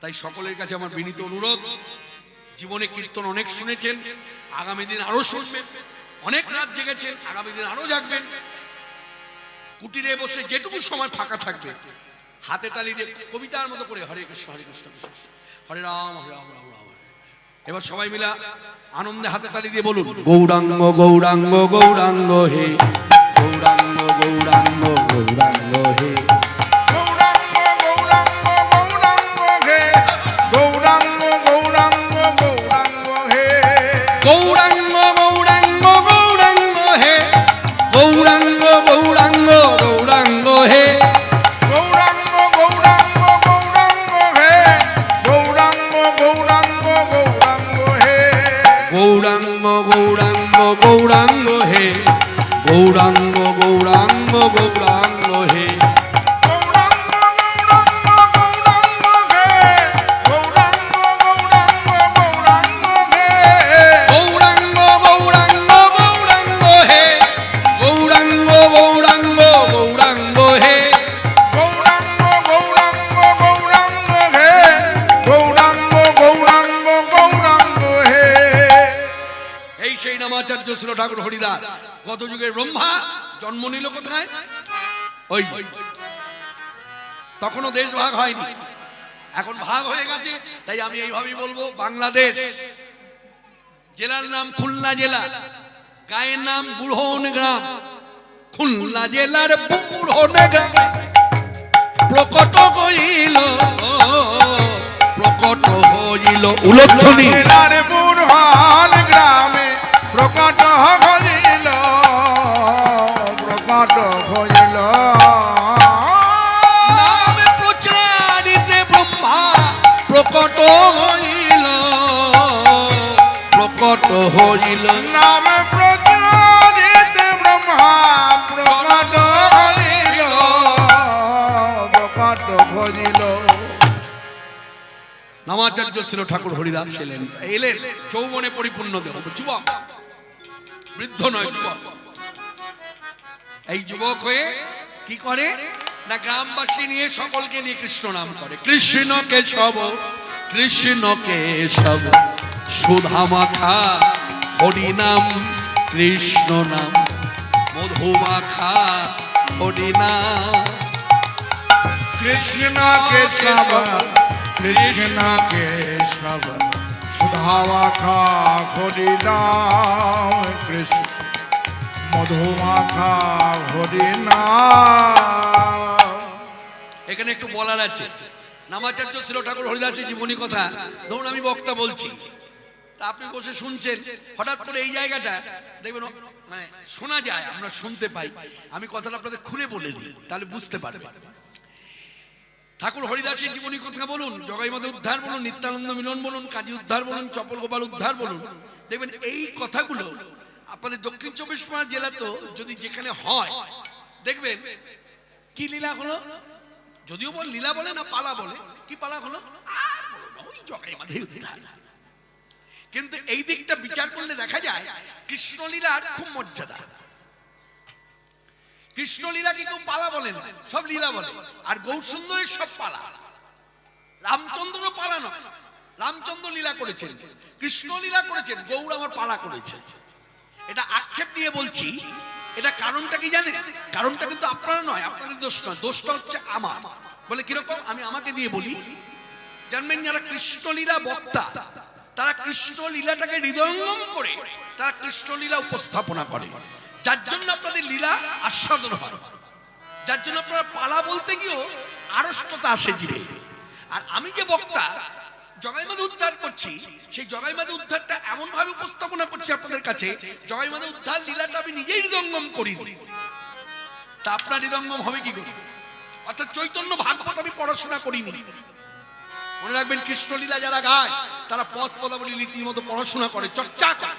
তাই সকলের কাছে আমার বিনীত অনুরোধ, জীবনে কীর্তন অনেক শুনেছেন, আগামী দিন আরো শুনবেন, অনেক রাত জেগেছেন, আগামী দিন আরো জাগবেন। কুটিরে বসে যেটুকু সময় ফাঁকা থাকবে হাতে তালি দিয়ে কবিতার মতো করে হরে কৃষ্ণ হরে কৃষ্ণ হরে রাম হরে রাম রাম রাম। এবার সবাই মিলা আনন্দে হাতে তালি দিয়ে বলুন, গৌরাঙ্গ গৌরাঙ্গ গৌরাঙ্গ হে, গৌরাঙ্গ গৌরাঙ্গ গৌরাঙ্গ হে, গৌরাঙ্গ গৌরাঙ্গ গৌরাঙ্গ হে, গৌরাঙ্গ গৌরাঙ্গ গৌরাঙ্গ হে, গৌরাঙ্গ গৌরাঙ্গ গৌরাঙ্গ হে, গৌরাঙ্গ গৌরাঙ্গ গৌরাঙ্গ হে, গৌরাঙ্গ গৌরাঙ্গ গৌরাঙ্গ হে, গৌরাঙ্গ গৌরাঙ্গ গৌরাঙ্গ হে, আচার্য ছিল ঠাকুর হরিদাস। গত যুগের ব্রহ্মা জন্ম নিল কোথায়? ওই তখনও দেশ ভাগ হয়নি, এখন ভাগ হয়ে গেছে। তাই আমি এইভাবেই বলবো, বাংলাদেশ জেলার নাম খুলনা জেলা, গায়ের নাম বুড়হন গ্রাম। খুলনা জেলার বুড়হন গ্রামে প্রকট হইল, প্রকট হইল উলক্ষণী বুড়হন গ্রামে প্রকট হইল, প্রকট হইল নাম প্রচারিতে ব্রহ্মা প্রকট হইল, প্রকট হইল নাম প্রচারিতে ব্রহ্মা প্রকট হইল, প্রকট হইল। নামাচার্য ছিল ঠাকুর হরিদাস এলেন, এলেন যৌবনে পরিপূর্ণ দেহ, যুবক, বৃদ্ধ নয়, যুবক। এই যুবক হয়ে কি করে না, গ্রামবাসী নিয়ে সকলকে নিয়ে কৃষ্ণ নাম করে। কৃষ্ণ কেশব কৃষ্ণ কেশব সুধা মাখা হরি নাম, কৃষ্ণ নাম মধু মাখা হরি নাম, কৃষ্ণ কেশব কৃষ্ণ কেশব সুধা মাখা হরি নাম, কৃষ্ণ মধু মাখা হরি নাম। এখানে একটু বলার আছে, নামাচার্য ছিল ঠাকুর হরিদাসের জীবনী কথা। ধরুন আমি বক্তা বলছি, তা আপনি বসে শুনছেন, হঠাৎ করে এই জায়গাটা দেখবেন মানে শোনা যায়, আমরা শুনতে পাই। আমি কথাটা আপনাদের খুলে বলে দিই, তাহলে বুঝতে পারবেন। ঠাকুর হরিদাসের জীবনী কথা বলুন, জগাইমাতা উদ্ধার বলুন, নিত্যানন্দ মিলন বলুন, কাজী উদ্ধার বলুন, চপল গোপাল উদ্ধার বলুন, দেখবেন এই কথাগুলো আপনাদের দক্ষিণ চব্বিশ পরগনা জেলা তো যদি যেখানে হয় দেখবেন কি লীলা হলো, যদিও বল লীলা বলে না পালা বলে, কি পালা হলো, ওই জগাইমাতার উদ্ধার। কিন্তু এই দিকটা বিচার করলে দেখা যায় কৃষ্ণলীলার খুব মর্যাদা। কৃষ্ণলীলাকে কেউ পালা বলে না, সব লীলা বলে। আর গৌর সুন্দরের সব পালা। রামচন্দ্র পালা নয়, রামচন্দ্র লীলা করেছেন, কৃষ্ণ লীলা করেছেন, গৌর আমার পালা করেছেন। এটা আক্ষেপ নিয়ে বলছি, এটা কারণটা কি জানেন? কারণটা কিন্তু আপনারা নয়, আপনাদের দোষ নয়, দোষটা হচ্ছে আমার। বলে কিরকম, আমি আমাকে দিয়ে বলি। জানবেন যারা কৃষ্ণলীলা বক্তা, তারা কৃষ্ণলীলাটাকে হৃদয়ঙ্গম করে তারা কৃষ্ণলীলা উপস্থাপনা করে, যার জন্য আপনাদের লীলা আস্বাদন হয়, যার জন্য আপনারা পালা বলতে গিয়েও আড়ষ্টতা আসে জীবে। আর আমি যে বক্তা জগাইমাতা উদ্ধার করছি, সেই জগাইমাতা উদ্ধারটা এমন ভাবে উপস্থাপনা করছি আপনাদের কাছে, জগাইমাতা উদ্ধার লীলাটা আমি নিজেই হৃদয়ঙ্গম করি, তা আপনার হৃদয়ঙ্গম হবে কি করে? অর্থাৎ চৈতন্য ভাগবত আমি পড়াশোনা করিনি। মনে রাখবেন, কৃষ্ণলীলা যারা গায় তারা পদ পদাবলী রীতিমতো পড়াশোনা করে, চর্চা করে।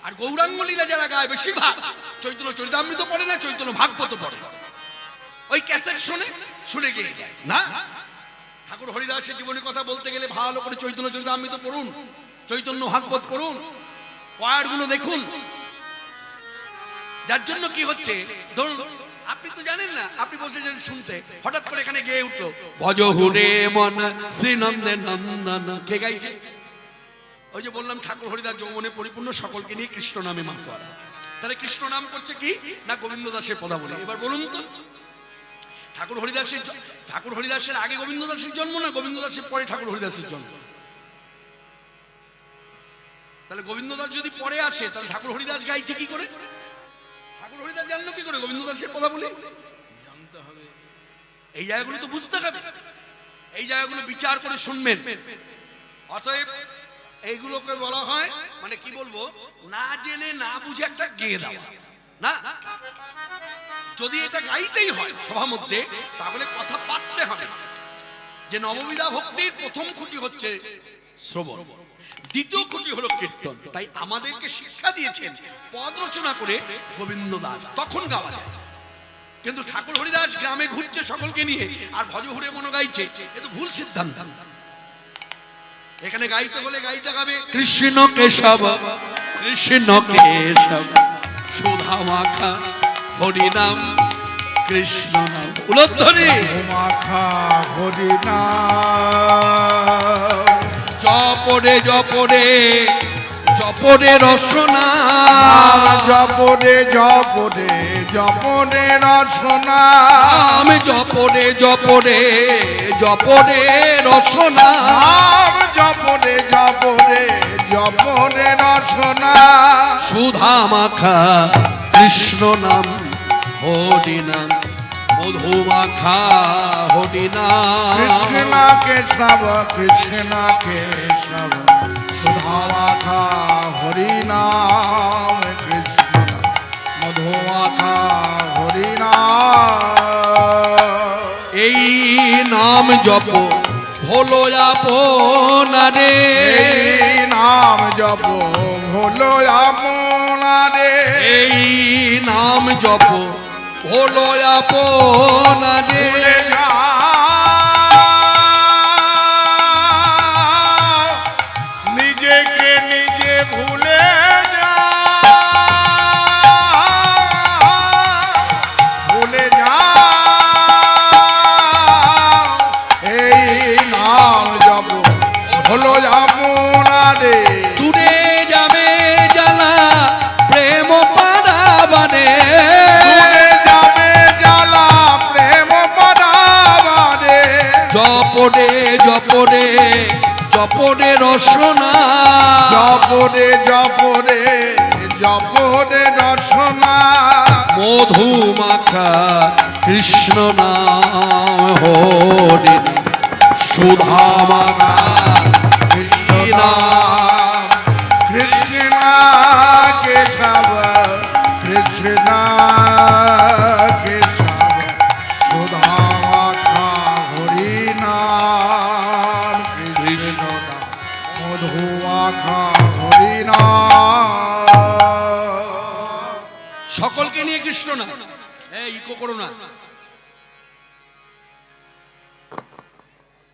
আর গৌরাঙ্গ লীলা যারা গায় বেশিরভাগ চৈতন্য চরিতামৃত পড়ে না, চৈতন্য ভাগবত পড়ে, ওই ক্যাসেট শুনে শুনে গিয়ে যায় না। ঠাকুর হরিদাসের জীবনের কথা বলতে গেলে ভালো করে চৈতন্য চরিতামৃত পড়ুন, চৈতন্য ভাগবত পড়ুন, পয়ারগুলো দেখুন। যার জন্য কি হচ্ছে, ধরুন আপনি তো জানেন না, আপনি বসেছেন শুনতে, হঠাৎ করে এখানে গেয়ে উঠলো ভজ হুরে মন শ্রীনন্দে নন্দন। কে গাইছে? ওই যে বললাম ঠাকুর হরিদাস যৌবনে পরিপূর্ণ, সকলকে নিয়ে কৃষ্ণ নামে মাতোয়ারা। তাহলে কৃষ্ণ নাম করছে কি না গোবিন্দ দাসের পদাবলী। এবার বলুন তো, ঠাকুর হরিদাসের আগে গোবিন্দ দাসের জন্ম না গোবিন্দ দাসের পরে ঠাকুর হরিদাসের জন্ম? তাহলে গোবিন্দ দাস যদি পরে আসে তাহলে ঠাকুর হরিদাস গাইছে কি করে? ঠাকুর হরিদাস জানলো কি করে গোবিন্দ দাসের পদাবলী? জানতে হবে, এই জায়গাগুলো তো বুঝতে হবে, এই জায়গাগুলো বিচার করে শুনবেন। অতএব এইগুলোকে বলা হয় মানে কি বলবো, না জেনে না বুঝে একটা গেয়ে দেওয়া না। যদি এটা গাইতেই হয় সভা মধ্যে, তাহলে কথা পাততে হবে যে নববিধা ভক্তির প্রথম খুঁটি হচ্ছে শ্রবণ, দ্বিতীয় খুঁটি হলো কীর্তন। তাই আমাদেরকে শিক্ষা দিয়েছেন পদ রচনা করে গোবিন্দ দাস, তখন গাওয়া যায়। কিন্তু ঠাকুর হরিদাস গ্রামে ঘুরছে সকলকে নিয়ে আর ভজ হুরে মন গাইছে, এ তো ভুল সিদ্ধান্ত। এখানে গাইতে হলে গাইতে হবে কৃষ্ণ কেশব কৃষ্ণ কেশব সুধা মাখা হরি নাম কৃষ্ণ নাম। উলধ্বনি মাখা হরি নাম, জপরে জপরে জপরে রসনা, জপরে জপরে জপরে রসনা, আমি জপরে জপরে জপরে রসনা, নাম জপরে জপরে জপরে রসনা, সুধা মাখা কৃষ্ণ নাম হরি নাম, মধু মাখা হরি নাম। কৃষ্ণ কেশব কৃষ্ণ কেশব সুধা মাখা হরি নাম, কৃষ্ণ মধু মাখা হরি নাম। এই নাম জপ হলো আপনারে, এই নাম জপ হলো আপনারে, এই নাম জপ হলো আপনারে। ভুলে যাও নিজেকে নিজে ভুলে যাও, ভুলে যাও এই নাম জপ হলো আপনারে। দূরে যাবে জ্বালা প্রেম পারাবারে, দূরে যাবে জ্বালা প্রেম পরাবারে, জপরে জপরে জপরে রসনা, জপরে জপরে জপরে রসনা, মধু মাখা কৃষ্ণ নাম হরি নাম, সুধা মাখা কৃষ্ণ নাম, কৃষ্ণ কেশব কৃষ্ণ কেশব সুধা মাখা হরি নাম, কৃষ্ণ নাম মধু মাখা হরি নাম। সকলকে নিয়ে কৃষ্ণ নাম, ইকো করো না,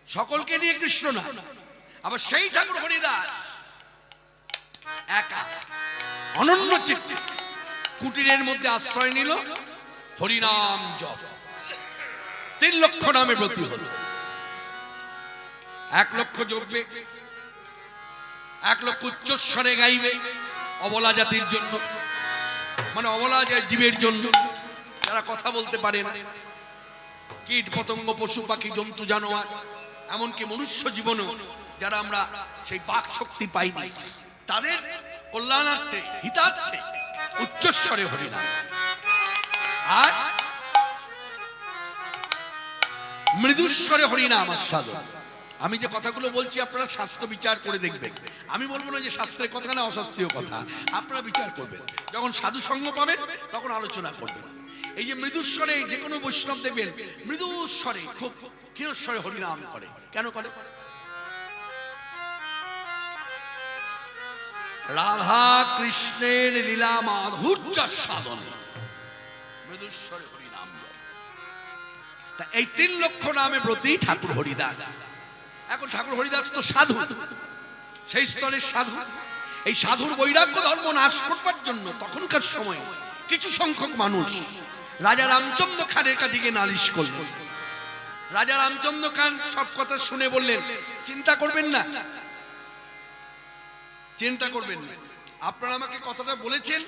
সকলকে নিয়ে কৃষ্ণ নাম। আবার সেই ঠাকুর হরিদাস একা অনন্য চিত্তে কুটিরের মধ্যে আশ্রয় নিল, হরিনাম জপ 3 লক্ষ নামে ব্রতী হল। 1 লক্ষ জপবে, 1 লক্ষ উচ্চস্বরে গাইবে অবলা জাতির জন্য, মানে অবলা জীবের জন্য যারা কথা বলতে পারে না, কীট পতঙ্গ পশু পাখি জন্তু জানোয়ার এমনকি মনুষ্য জীবনও যারা আমরা সেই বাক শক্তি পাই নাই, তাদের কল্যাণার্থে হিতার্থে উচ্চস্বরে হরিনাম। আর মৃদুস্বরে হরিনাম আস্বাদন। আমি যে কথাগুলো বলছি আপনারা শাস্ত্র বিচার করে দেখবেন। আমি বলবো না যে শাস্ত্রের কথা না অশাস্ত্রীয় কথা, আপনারা বিচার করবেন। যখন সাধু সঙ্গ পাবেন তখন আলোচনা করবেন। এই যে মৃদুস্বরে যে কোনো বৈষ্ণব দেখবেন মৃদুস্বরে খুব ক্ষীণস্বরে হরিনাম করে। কেন করে? রাধা কৃষ্ণের লীলা মাধুর্য সাধন মৃদুস্বরে হরিনাম। তা এই 3 লক্ষ নামে প্রতি ঠাকুর হরিদাস। এখন ঠাকুর হরিদাস তো সাধু, সেই স্তরের সাধু। এই সাধুর বৈরাগ্য ধর্ম নাশ করবার জন্য তখনকার সময় কিছু সংখ্যক মানুষ রাজা রামচন্দ্র খানের কাছে গিয়ে নালিশ করলেন। রাজা রামচন্দ্র খান সব কথা শুনে বললেন, চিন্তা করবেন না, চিন্তা করবেন না, আপনারা আমাকে কথাটা বলেছেন,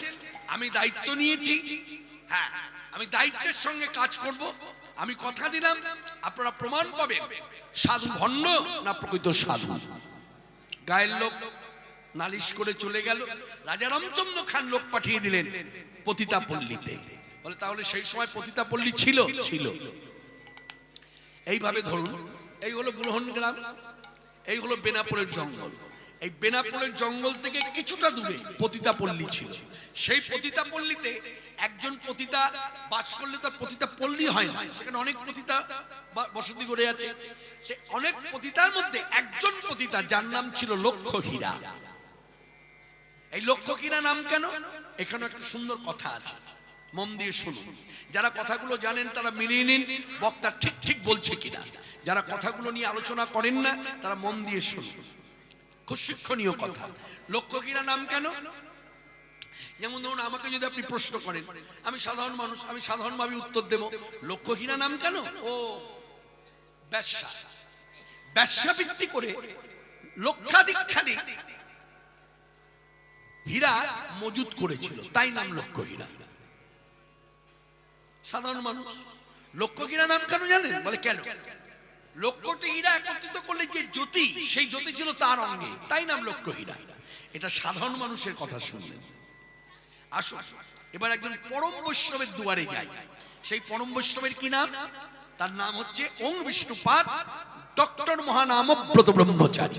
আমি দায়িত্ব নিয়েছি, হ্যাঁ আমি দায়িত্বের সঙ্গে কাজ করব, আমি কথা দিলাম আপনারা প্রমাণ পাবেন সাধু ভণ্ড না প্রকৃত সাধু। গায়ের লোক নালিশ করে চলে গেল। রাজা রামচন্দ্র খান লোক পাঠিয়ে দিলেন পতিতাপল্লীতে। বলে তাহলে সেই সময় পতিতাপল্লী ছিল? ছিল। এইভাবে ধরুন, এই হলো বুলহন গ্রাম, এই হলো বেনাপোলের জঙ্গল। এই বেনাপোলের জঙ্গল থেকে কিছুটা দূরে পতিতাপল্লী ছিল। সেই পতিতাপল্লীতে একজন পতিতা বাস করলে তার পতিতাপল্লী হয় না, সেখানে অনেক পতিতা বসতি করে আছে। সে অনেক পতিতার মধ্যে একজন পতিতা যার নাম ছিল লক্ষ্যহীরা। এই লক্ষ্যহীরা নাম কেন? এখানে একটা সুন্দর কথা আছে, মন দিয়ে শুনুন। যারা কথাগুলো জানেন তারা মিলিয়ে নিন বক্তা ঠিক ঠিক বলছে কিনা। যারা কথাগুলো নিয়ে আলোচনা করেন না তারা মন দিয়ে শুনুন, খুব শিক্ষণীয় কথা। লক্ষ্যহীরা নাম কেন? যেমন ধরুন আমাকে যদি আপনি প্রশ্ন করেন, আমি সাধারণ মানুষ, আমি সাধারণভাবে উত্তর দেব লক্ষ্যহীরা নাম কেন? ও ব্যবসা, ব্যবসা ভিত্তি করে লক্ষাধিক হীরা মজুত করেছিল, তাই নাম লক্ষ্যহীরা। সাধারণ মানুষ। লক্ষ্যহীরা নাম কেন জানেন? বলে কেন? লক্ষ্যটি হীরা একত্রিত করলে যে জ্যোতি, সেই জ্যোতি ছিল তার অঙ্গে, তাই নাম লক্ষ্যহীরা। এটা সাধারণ মানুষের কথা শুনলেন। আসুন এবার একজন পরম বৈষ্ণবের দুয়ারে যাই। সেই পরম বৈষ্ণবের কি নাম? তার নাম হচ্ছে ওং বিষ্ণুপাদ ডক্টর মহানামব্রত ব্রহ্মচারী।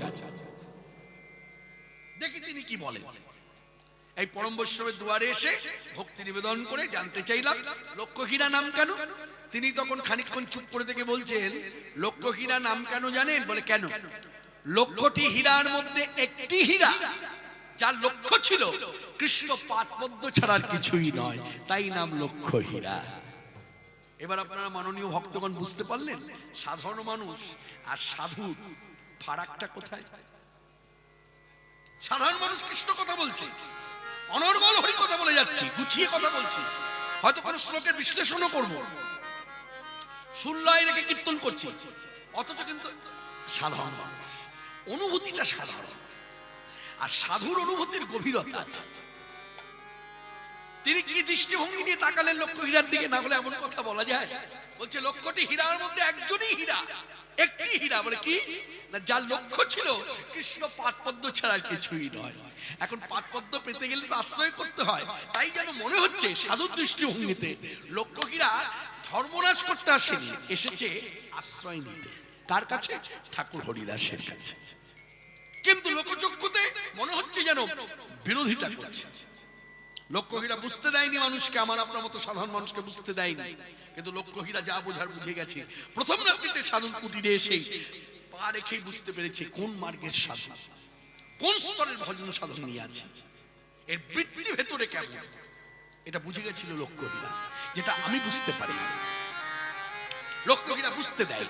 দেখি তিনি কি বলেন। এই পরম বৈষ্ণবের দুয়ারে এসে ভক্তি নিবেদন করে জানতে চাইলাম লক্ষ্যহীরা নাম কেন। তিনি তখন খানিকক্ষণ চুপ করে থেকে বলছেন, লক্ষ্যহীরা নাম কেন জানেন? বলে কেন? লক্ষ্যটি হীরার মধ্যে একটি হীরা যার লক্ষ্য ছিল কৃষ্ণ পাদপদ্ম ছাড়া কিছুই নয়, তাই নাম লক্ষ্যহীরা। এবার আপনারা মাননীয় ভক্তগণ বুঝতে পারলেন সাধারণ মানুষ আর সাধুর ফারাকটা কোথায়। সাধারণ মানুষ কৃষ্ণ কথা বলছে, অনর্গল হরি কথা বলে যাচ্ছি, গুছিয়ে কথা বলছি, হয়তো কোনো শ্লোকের বিশ্লেষণও করব, সুরলয় রেখে কীর্তন করছি, অথচ কিন্তু সাধারণ মানুষ অনুভূতিটা সাধারণ। আর সাধুর অনুভূতির গভীরতা আছে। তিনি কি দৃষ্টিভঙ্গি নিয়ে তাকালেন লক্ষ্যহীরার দিকে? না হলে এমন কথা বলা যায়? বলছে লক্ষ্যটি হীরার মধ্যে একজনই হীরা, একটি হীরা। বলে কি? না, যার লক্ষ্য ছিল কৃষ্ণ পাদপদ্ম ছাড়া কিছুই নয়। এখন পাদপদ্ম পেতে গেলে তো আশ্রয় করতে হয়, তাই যেন মনে হচ্ছে সাধুর দৃষ্টিভঙ্গিতে লক্ষ্যহীরা ধর্মরাজ করতে আসেনি, এসেছে আশ্রয় নিতে। কার কাছে? ঠাকুর হরিদাসের কাছে। কিন্তু লোকচক্ষুতে মনে হচ্ছে যেন বিরোধিতা করছে। লক্ষ্যহীরা বুঝতে দেয়নি মানুষকে, আমার আপনার মতো সাধারণ মানুষকে বুঝতে দেয়নি। কিন্তু লক্ষ্যহীরা যা বোঝার বুঝে গেছে। প্রথম রাত্রিতে সাধুর কুটিরে এসে পা রেখেই বুঝতে পেরেছে কোন মার্গের সাধু, কোন স্তরের ভজন সাধন নিয়ে আছে, এর বৃত্তি ভেতরে কেমন, এটা বুঝে গেছিল লক্ষ্যহীরা, যেটা আমি বুঝতে পারি। লক্ষ্যহীরা বুঝতে দেয়।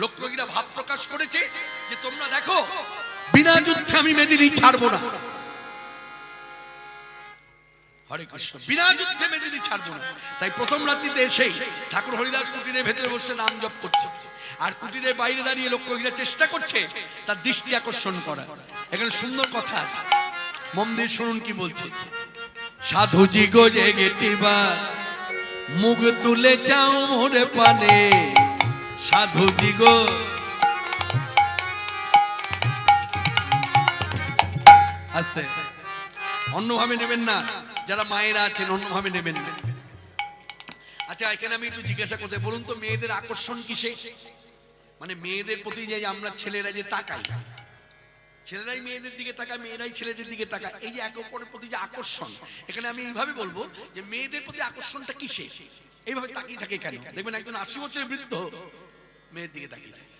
লক্ষ্যহীরা ভাব প্রকাশ করেছে যে তোমরা দেখো, বিনা যুদ্ধে আমি মেদিনী ছাড়বো না। হরে কৃষ্ণ, বিনা যুদ্ধে মেদিনী ছাড়বো না। তাই প্রথম রাত্রিতে এসেই ঠাকুর হরিদাস কুটিরের ভেতরে বসে নাম জপ করছে, আর কুটিরের বাইরে দাঁড়িয়ে লক্ষ্যহীরা চেষ্টা করছে তার দৃষ্টি আকর্ষণ করা। এখানে সুন্দর কথা আছে, মন দিয়ে শুনুন কি বলছে। সাধুজি গো জেগেটিবা মুখ তুলে চাও মোরে পানে, সাধুজি গো আস্তে, অন্যভাবে নেবেন না, যারা মায়েরা আছেন অন্যভাবে নেবেন না। আচ্ছা এখানে আমি একটু জিজ্ঞাসা করতে, বলুন তো মেয়েদের আকর্ষণ কিসে? মানে মেয়েদের প্রতি যে আমরা ছেলেরা যে তাকাই, ছেলেরাই মেয়েদের দিকে তাকায়, মেয়েরাই ছেলেদের দিকে তাকায়, এই যে একে অপরের প্রতি যে আকর্ষণ, এখানে আমি এইভাবে বলবো যে মেয়েদের প্রতি আকর্ষণটা কিসে? এইভাবে তাকিয়ে থাকে কেন? দেখবেন একজন 80 বছরের বৃদ্ধ মেয়ের দিকে তাকিয়ে থাকে,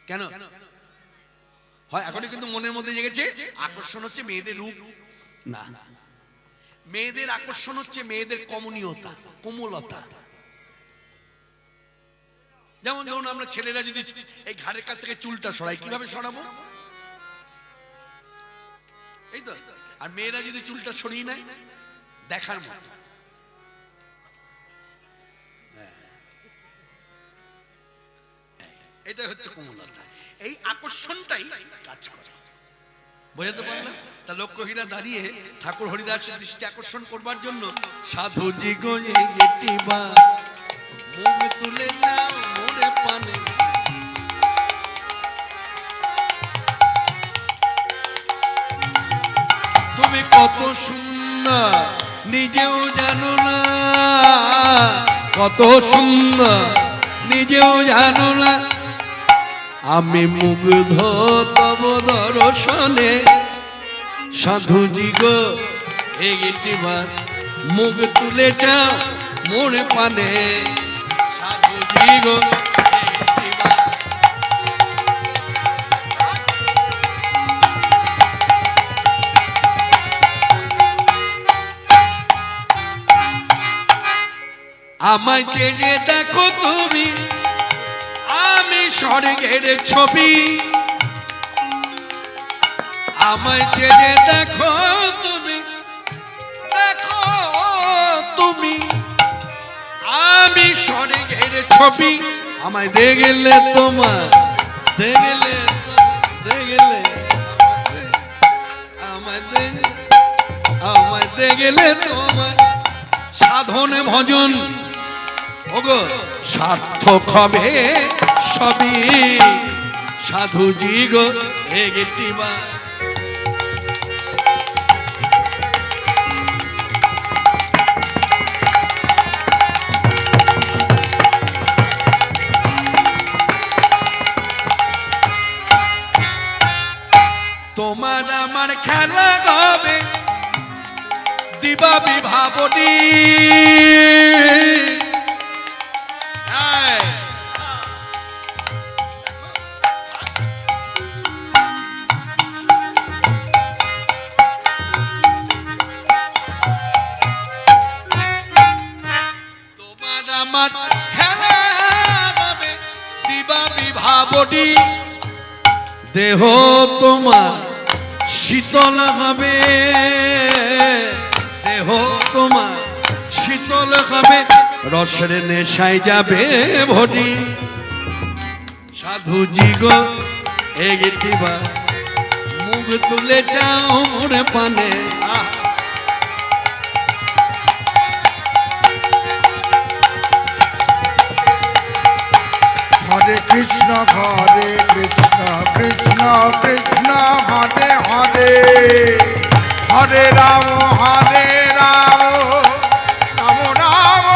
কেন হয়? এখনই কিন্তু মনের মধ্যে জেগেছে আকর্ষণ হচ্ছে মেয়েদের রূপ না, মেয়েদের আকর্ষণ হচ্ছে মেয়েদের কমনীয়তা, কোমলতা। যেমন ধরুন আমরা ছেলেরা যদি এই ঘাড়ের কাছ থেকে চুলটা সরাই, কিভাবে সরাবো? এই তো। আর মেয়েরা যদি চুলটা সরিয়ে নেয় দেখার মতো। এটা হচ্ছে কোমলতা, এই আকর্ষণটাই কাজ করে। বোঝাতে পারলাম? তা লক্ষ্যহীরা দাঁড়িয়ে ঠাকুর হরিদাসের দৃষ্টি আকর্ষণ করবার জন্য সাধুজি গো এটি বা মুখ তুলে যাও মোরে পানে, তুমি কত সুন্দর নিজেও জানো না, কত সুন্দর নিজেও জানো না, আমি মুগ্ধ তব দর্শনে, সাধুজি গো একটিবার মুখ তুলে যাও মোরে পানে, সাধুজি গো একটিবার। আমায় চেয়ে দেখো তুমি, আমি স্বর্গের ছবি, আমায় চেয়ে দেখো তুমি, দেখো তুমি, আমি স্বর্গের ছবি, আমায় দেখলে তোমার, দেখলে দেখলে আমায় দেখলে তোমার সাধন ভজন ওগো সার্থক হবে সবই, সাধুজি গো একটিবার। তোমার আমার খেলা হবে দিবা বিভাবনী, তোমার আমার খেলা হবে দিবা বিভাবনী, দেহ তোমার শীতল হবে, দেহ তোমার শীতল হবে, রসের নেশায় যাবে ভরি, সাধুজি গো একটিবার মুখ তুলে যাও মোরে পানে, হরে কৃষ্ণ কৃষ্ণ কৃষ্ণ হরে হরে, হরে রাম রাম রাম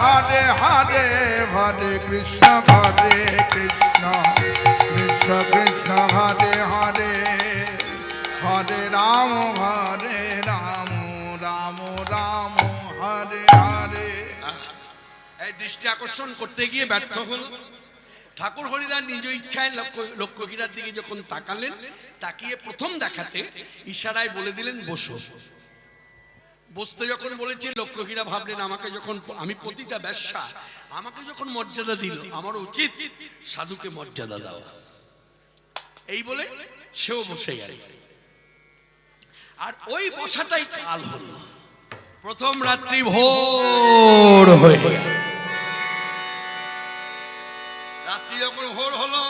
হরে হরে, হরে কৃষ্ণ কৃষ্ণ কৃষ্ণ হরে হরে, হরে রাম রাম রাম হরে হরে। এই দৃষ্টি আকর্ষণ করতে গিয়ে ব্যর্থ হল। ঠাকুর হরিদাস নিজ ইচ্ছায় লক্ষ্যহীরার দিকে যখন তাকালেন, তাকিয়ে প্রথম দেখাতে ইশারায় বলে দিলেন বসো। বসতে যখন বলেছে লক্ষ্যহীরা ভাবলেন আমাকে যখন, আমি পতিতা বেশ্যা, আমাকে যখন মর্যাদা দিল, আমার উচিত সাধুকে মর্যাদা দেওয়া। এই বলে সেও বসে গেল। আর ওই বসাটাই কাল হলো। প্রথম রাত্রি ভোর হয়ে গেল। রাত্রি যখন ভোর হলো,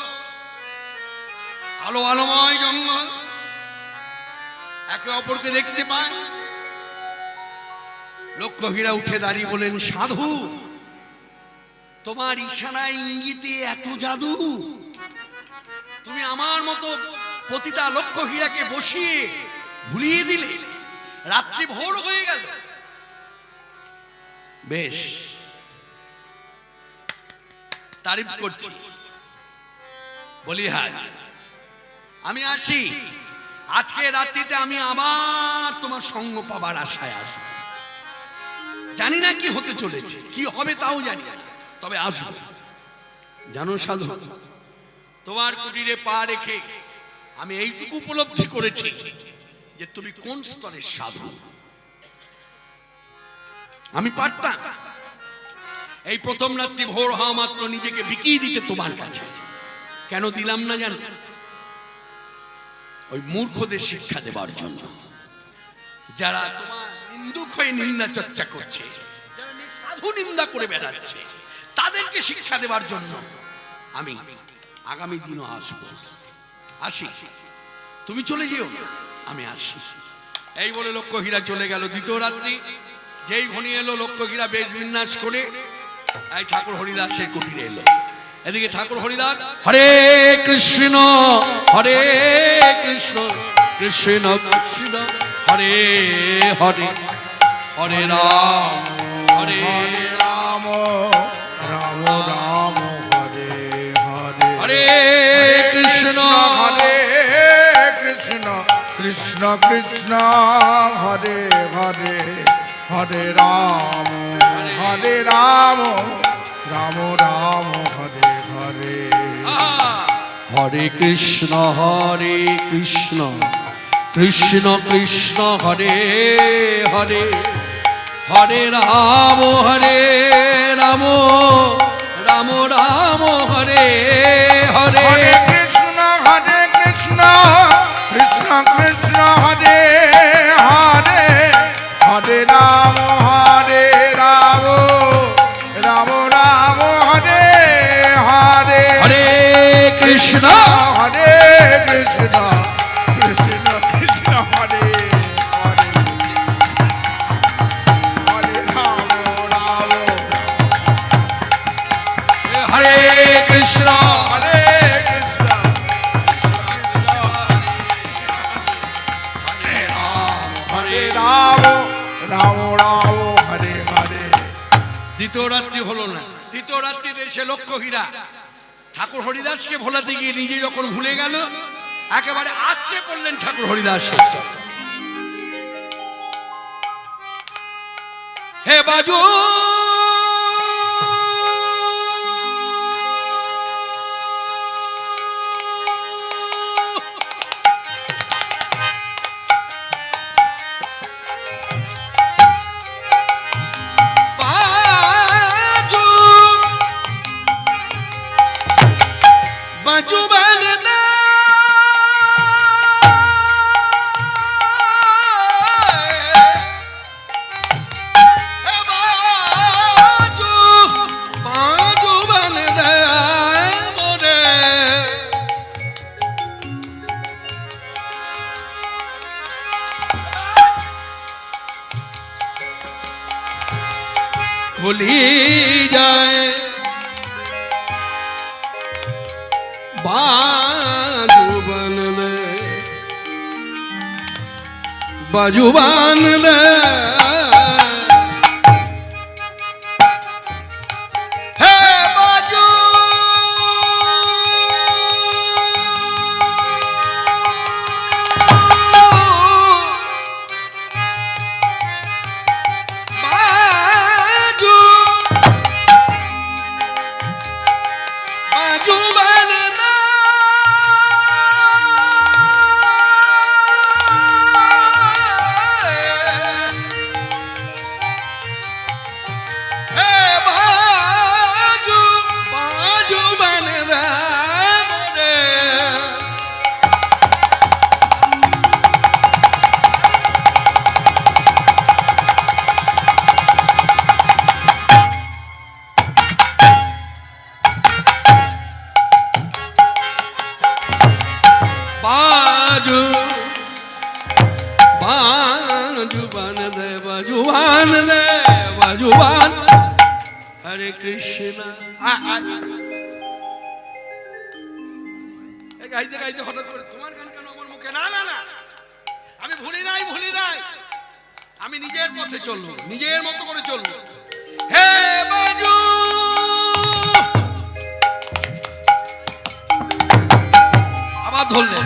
আলো আলোময় জঙ্গল, একে অপরকে দেখতে পায়। লক্ষ্যহীরা উঠে দাঁড়িয়ে বলেন, সাধু তোমার ইশারায় ইঙ্গিতে এত জাদু, তুমি আমার মতো পতিতা লক্ষ্যহীরাকে বসিয়ে ভুলিয়ে দিলে, রাত্রি ভোর হয়ে গেল। বেশ, তারিফ করছি, বলি হ্যাঁ আমি আসি, আজকে রাত্রিতে আমি আবার তোমার সঙ্গ পাবার আশায় আসবো। জানি না কি হতে চলেছে, কি হবে তাও জানি না, তবে আসবো। জানো সাধু, তোমার কুটিরে পা রেখে আমি এইটুকু উপলব্ধি করেছি যে তুমি কোন স্তরের সাধু। আমি পারতাম এই প্রথম রাত্রি ভোর হওয়া মাত্র নিজেকে বিকিয়ে দিতে তোমার কাছে, কেন দিলাম না জানো? ওই মূর্খদের শিক্ষা দেবার জন্য, যারা তোমার নিন্দুক হয়ে নিন্দা চর্চা করছে, যারা সাধু নিন্দা করে বেড়াচ্ছে, তাদেরকে শিক্ষা দেওয়ার জন্য আমি আগামী দিনও আসবো। আসি, তুমি চলে যেও না, আমি আসি। এই বলে লক্ষ্যহীরা চলে গেল। দ্বিতীয় রাত্রি যেই ঘনিয়ে এলো, লক্ষ্যহীরা বেশ বিন্যাস করে এই ঠাকুর হরিদাসের কুটিরে এলো। এদিকে ঠাকুর হরিদাস হরে কৃষ্ণ হরে কৃষ্ণ কৃষ্ণ কৃষ্ণ হরে হরে হরে রাম হরে রাম রাম রাম হরে হরে হরে কৃষ্ণ হরে কৃষ্ণ কৃষ্ণ কৃষ্ণ হরে হরে হরে রাম রাম রাম হরে হরে হরে কৃষ্ণ কৃষ্ণ কৃষ্ণ হরে হরে হরে রাম রাম রাম হরে হরে হরে কৃষ্ণ কৃষ্ণ কৃষ্ণ হরে হরে হরে রাম রাম রাম হরে হরে হরে কৃষ্ণ হরে কৃষ্ণ কৃষ্ণ কৃষ্ণ হরে হরে হরে রাম হরে কৃষ্ণ হরে কৃষ্ণ হরে রাম রাম হরে হরে। দ্বিতীয় রাত্রি হলো না। দ্বিতীয় রাত্রিতে এসে লক্ষ্যহীরা ঠাকুর হরিদাসকে ভোলাতে গিয়ে নিজে যখন ভুলে গেল, একেবারে আছড়ে পড়লেন ঠাকুর হরিদাস। হে বাজু বাজু বাজনা বাজু বাজনা মোরে খুলি যায় बाजुबान ले बाजुबान ले हे बाजू बाजू बाजुबान বাজুবান হরে কৃষ্ণ। গাইতে গাইতে হঠাৎ করে তোমার গান কেন আমার মুখে? না না না, আমি ভুলি নাই, আমি নিজের পথে চলবো, নিজের মতো করে চলবো। হে বাজু আবার ধরলেন।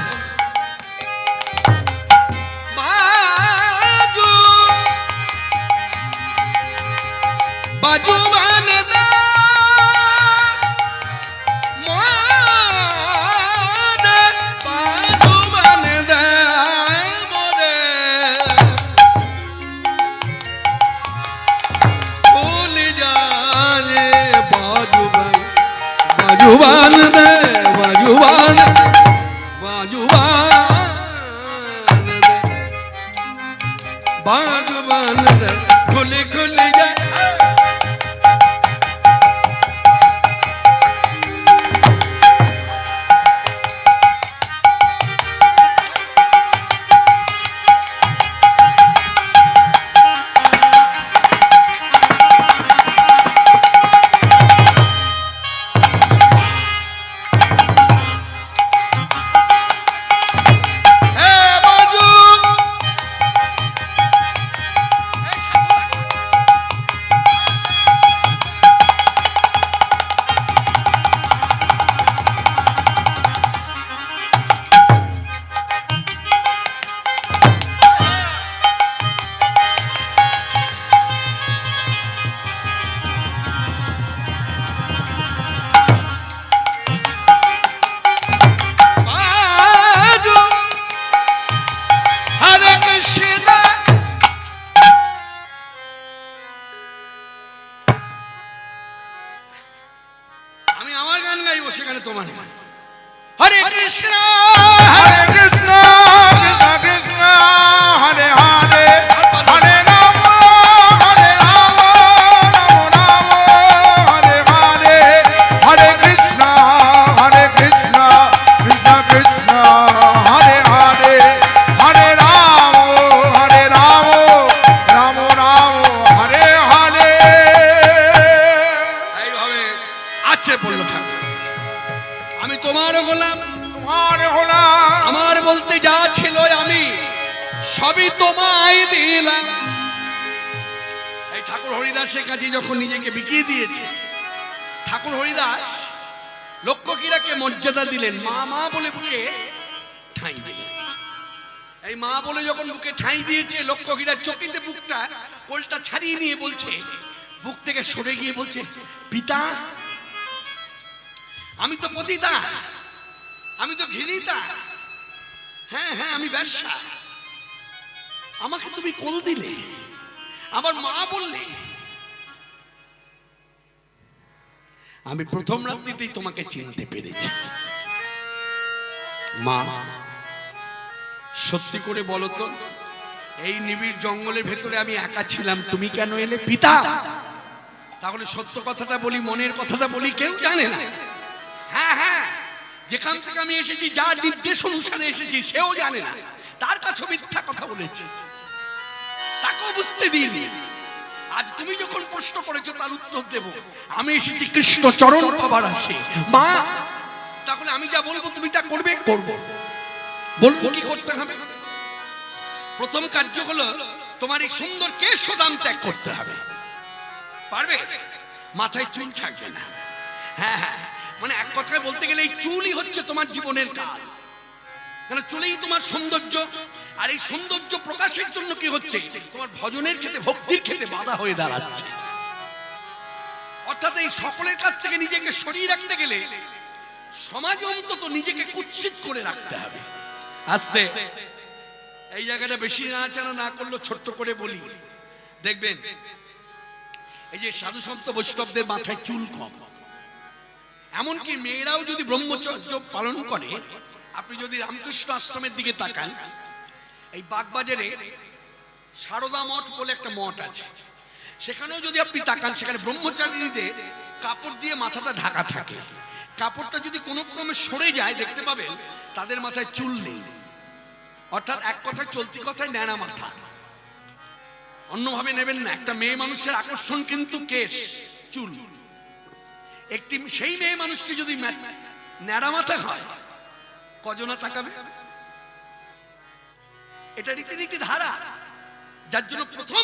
বাজুবান দা মোরে বাজুবান দা মোরে ভুল জানে বাজুবান বাজুবান দে বাজুবান বাজুবান দে বাজুবান দে আমি আমার গান গাইবো, সেখানে তোমার গান। হরে কৃষ্ণ হরে কৃষ্ণ কৃষ্ণ কৃষ্ণ হরে হরে হরে রাম হরে রাম রাম রাম হরে হরে হরে কৃষ্ণ কৃষ্ণ কৃষ্ণ হরে হরে হরে রাম রাম রাম হরে হরে। এইভাবে আছে বললো ঠাকুর, আমি তোমারও গোলাম, তোমার হলাম আমার বলতে যা ছিল আমি সবই তোমায় দিলাম। এই ঠাকুর হরিদাসের কাছে যখন নিজেকে বিকিয়ে দিয়েছে, ঠাকুর হরিদাস লক্ষ্মীরাকে মর্যাদা দিলেন, মা মা বলে বুকে ঠাঁই দিলেন। এই মা বলে যখন বুকে ঠাঁই দিয়েছে, লক্ষ্মীরার চকিতে বুকটা কোলটা ছাড়িয়ে নিয়ে বলছে, বুক থেকে সরে গিয়ে বলছে, পিতা আমি তো পতিতা, আমি তো ঘৃণিতা, হ্যাঁ হ্যাঁ আমি ব্যবসা, আমাকে তুমি কোল দিলে, আমার মা বললে, আমি প্রথম রাত্রিতেই তোমাকে চিনতে পেরেছি। মা সত্যি করে বলো তো, এই নিবিড় জঙ্গলের ভেতরে আমি একা ছিলাম, তুমি কেন এলে? পিতা তাহলে সত্য কথাটা বলি, মনের কথাটা বলি, কেউ জানে না। হ্যাঁ হ্যাঁ, যেখান থেকে আমি এসেছি, যার নির্দেশ অনুসারে এসেছি, সেও জানে না, তার কাছে মিথ্যা কথা বলেছি, তাকেও বুঝতে দিইনি। আজ তুমি যখন প্রশ্ন করেছো তার উত্তর দেব। আমি এসেছি কৃষ্ণ চরণ পাবার আসে। মা তাহলে আমি যা বলবো তুমি তা করবে? করবো। বলবো কি করতে হবে? প্রথম কার্য হলো তোমার এই সুন্দর কেশদাম ত্যাগ করতে হবে। পারবে? মাথায় চুল থাকবে না। হ্যাঁ হ্যাঁ, মানে এক কথায় বলতে গেলে এই চুলই হচ্ছে তোমার জীবনের কাল, কারণ চুলেই তোমার সৌন্দর্য। আর এই সৌন্দর্য প্রকাশের জন্য কি হচ্ছে, তোমার ভজনের ক্ষেত্রে, ভক্তির ক্ষেত্রে বাধা হয়ে দাঁড়াচ্ছে। অর্থাৎ এই সকলের কাছ থেকে নিজেকে সরিয়ে রাখতে গেলে সমাজে অন্তত নিজেকে কুৎসিত করে রাখতে হবে। আস্তে এই জায়গাটা বেশি নাড়াচাড়া না করলেও ছোট্ট করে বলি, দেখবেন এই যে সাধু সন্ত বৈষ্ণবদের মাথায় চুল কম, এমনকি মেয়েরাও যদি ব্রহ্মচর্য পালন করে, আপনি যদি রামকৃষ্ণ আশ্রমের দিকে তাকান, এই বাগবাজারে সারদা মঠ বলে একটা মঠ আছে, সেখানেও যদি আপনি তাকান, সেখানে ব্রহ্মচারীদের কাপড় দিয়ে মাথাটা ঢাকা থাকে। কাপড়টা যদি কোনো ক্রমে সরে যায়, দেখতে পাবেন তাদের মাথায় চুল নেই। অর্থাৎ এক কথায়, চলতি কথায় ন্যাড়া মাথা। অন্যভাবে নেবেন না, একটা মেয়ে মানুষের আকর্ষণ কিন্তু কেশ, চুল। একটি সেই মেয়ে মানুষটি যদি ন্যাড়া মাথা হয়, কজনা তাকাবে? এটা রীতিনীতি ধারা, যার জন্য প্রথম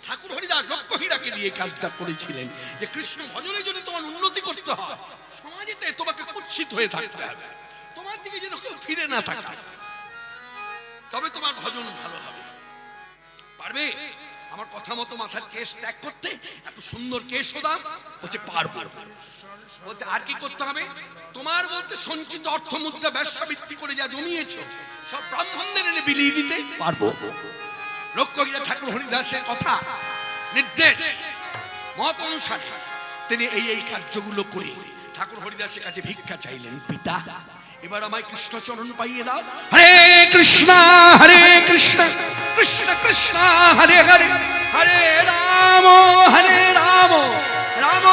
ঠাকুর হরিদাস লক্ষ্মীরাকে দিয়ে কাজটা করেছিলেন, যে কৃষ্ণ ভজনে যদি তোমার উন্নতি করতে হয়, সমাজেতে তোমাকে কুৎসিত হয়ে থাকতে হবে, তোমার দিকে যেন কেউ ফিরে না থাকে, তবে তোমার ভজন ভালো হবে। পারবে আমার কথা মতো মাথার কেশ ত্যাগ করতে? এত সুন্দর কেশদাম বলছে পারবো। বলতে আর কি করতে হবে? তোমার বলতে সঞ্চিত অর্থ মুদ্রা ব্যবসা ভিত্তি করে যা জমিয়েছো, সব ব্রাহ্মণদের এনে বিলিয়ে দিতে পারবো। লক্ষ্মীরা ঠাকুর হরিদাসের কথা, নির্দেশ, মত অনুসারে তিনি এই কার্যগুলো করে ঠাকুর হরিদাসের কাছে ভিক্ষা চাইলেন। পিতা এবার আমায় কৃষ্ণচরণ পাইয়ে দাও। হরে কৃষ্ণ কৃষ্ণ কৃষ্ণ হরে হরে, হরে রাম রাম